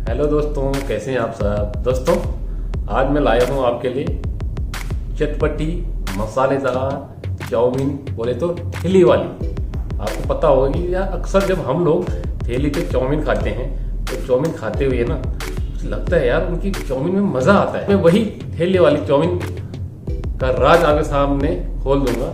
Hello दोस्तों, कैसे हैं आप सब। दोस्तों आज मैं लाया हूँ आपके लिए चटपटी मसालेदार चाउमीन, बोले तो ठेली वाली। आपको पता होगा कि यार अक्सर जब हम लोग ठेली पे चाउमीन खाते हैं तो चाउमीन खाते हुए ना लगता है यार उनकी चाउमीन में मज़ा आता है। मैं वही ठेले वाली चाउमीन का राज आपके सामने खोल दूंगा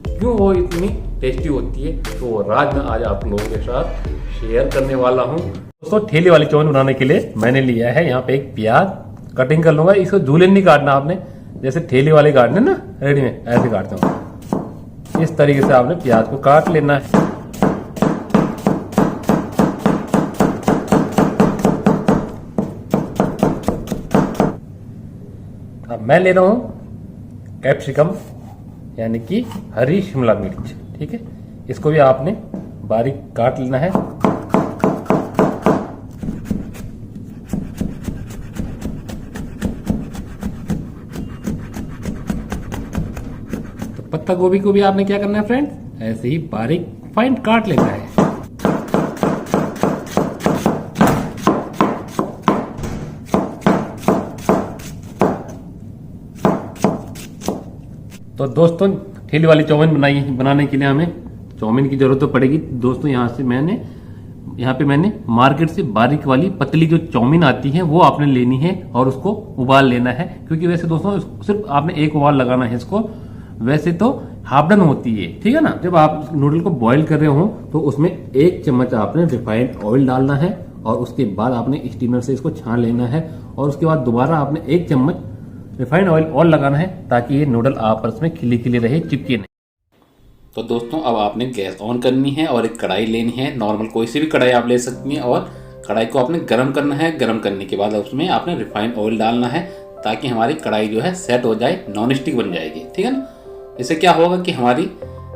क्यों वो इतनी टेस्टी होती है। तो वो राज मैं आज आप लोगों के साथ शेयर करने वाला हूँ। दोस्तों ठेले वाली चाउमीन बनाने के लिए मैंने लिया है यहाँ पे एक प्याज, कटिंग कर लूंगा। इसको जूलियन नहीं काटना आपने, जैसे ठेले वाले काटने ना रेडी में ऐसे काटते हो। इस तरीके से आपने प्याज को काट लेना है। अब मैं ले रहा हूं कैप्सिकम यानी कि हरी शिमला मिर्च। ठीक है, इसको भी आपने बारीक काट लेना है। तो पत्ता गोभी को भी आपने क्या करना है फ्रेंड, ऐसे ही बारीक फाइन काट लेना है। तो दोस्तों ठेली वाली चाउमीन बनाने के लिए हमें चाउमीन की जरूरत तो पड़ेगी। दोस्तों यहाँ पे मैंने मार्केट से बारीक वाली पतली जो चाउमीन आती है वो आपने लेनी है और उसको उबाल लेना है। क्योंकि वैसे दोस्तों सिर्फ आपने एक उबाल लगाना है इसको, वैसे तो हाफ डन होती है। ठीक है ना। जब आप नूडल को बॉईल कर रहे हो तो उसमें 1 चम्मच आपने रिफाइंड ऑयल डालना है और उसके बाद आपने स्टीमर से इसको छान लेना है और उसके बाद दोबारा आपने 1 चम्मच रिफाइंड ऑयल और लगाना है ताकि ये नूडल आपस में खिली खिली रहे, चिपके नहीं। तो दोस्तों अब आपने गैस ऑन करनी है और एक कढ़ाई लेनी है। नॉर्मल कोई सी भी कढ़ाई आप ले सकती हैं और कढ़ाई को आपने गर्म करना है। गर्म करने के बाद उसमें आपने रिफाइंड ऑयल डालना है ताकि हमारी कढ़ाई जो है सेट हो जाए, नॉन स्टिक बन जाएगी। ठीक है ना। इससे क्या होगा कि हमारी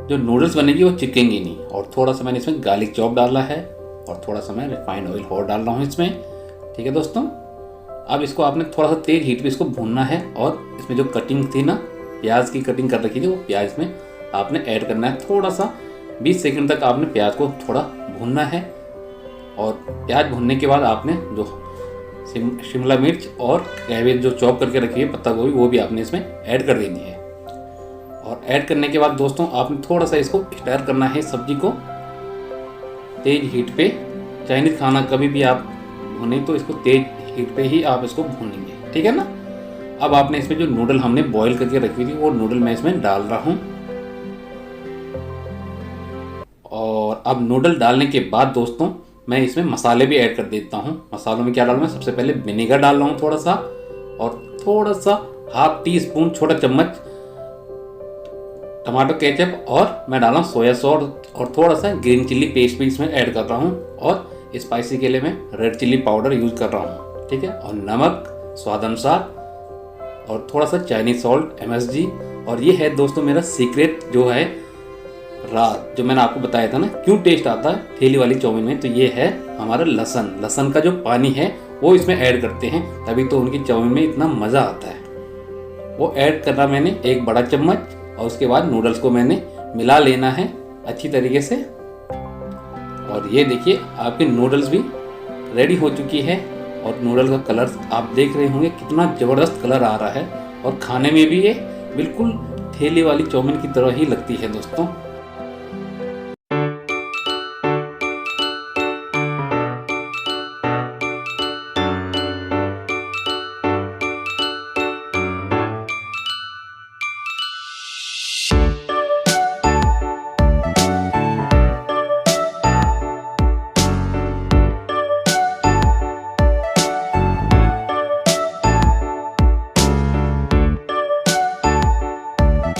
जो नूडल्स बनेगी वो चिपकेंगी नहीं। और थोड़ा सा मैंने इसमें गार्लिक चॉप डाला है और थोड़ा सा मैं रिफाइंड ऑयल और डाल रहा हूँ इसमें। ठीक है दोस्तों, अब इसको आपने थोड़ा सा तेज हीट पे इसको भूनना है और इसमें जो कटिंग थी ना, प्याज की कटिंग कर रखी थी, वो प्याज में आपने ऐड करना है। थोड़ा सा 20 सेकंड तक आपने प्याज को थोड़ा भूनना है और प्याज भूनने के बाद आपने जो शिमला मिर्च और कैबेज जो चॉप करके रखी है, पत्ता गोभी, वो भी आपने इसमें ऐड कर देनी है। और ऐड करने के बाद दोस्तों आपने थोड़ा सा इसको स्टर करना है सब्जी को तेज हीट पे। चाइनीज खाना कभी भी आप भूनें तो इसको तेज हीट पे ही आप इसको भूनेंगे। ठीक है ना। अब आपने इसमें जो नूडल हमने बॉईल करके रखी थी वो नूडल मैं इसमें डाल रहा हूं। और अब नूडल डालने के बाद दोस्तों मैं इसमें मसाले भी ऐड कर देता हूं। मसालों में क्या डालूंगा, सबसे पहले विनेगर डाल रहा हूं थोड़ा सा, और थोड़ा सा ½ टीस्पून छोटा चम्मच टमाटो केचप, और मैं डाल रहा हूँ सोया सॉस और थोड़ा सा ग्रीन चिल्ली पेस्ट भी इसमें ऐड कर रहा हूँ। और स्पाइसी के लिए मैं रेड चिल्ली पाउडर यूज कर रहा हूँ। ठीक है। और नमक स्वाद अनुसार और थोड़ा सा चाइनीज सॉल्ट MSG। और ये है दोस्तों मेरा सीक्रेट जो है राज, जो मैंने आपको बताया था ना क्यों टेस्ट आता है ठेली वाली चाउमीन में। तो ये है हमारा लहसुन का जो पानी है वो इसमें ऐड करते हैं, तभी तो उनकी चाउमीन में इतना मज़ा आता है। वो ऐड करना मैंने 1 बड़ा चम्मच और उसके बाद नूडल्स को मैंने मिला लेना है अच्छी तरीके से। और ये देखिए आपके नूडल्स भी रेडी हो चुकी है और नूडल का कलर आप देख रहे होंगे कितना ज़बरदस्त कलर आ रहा है और खाने में भी ये बिल्कुल ठेली वाली चाउमीन की तरह ही लगती है दोस्तों।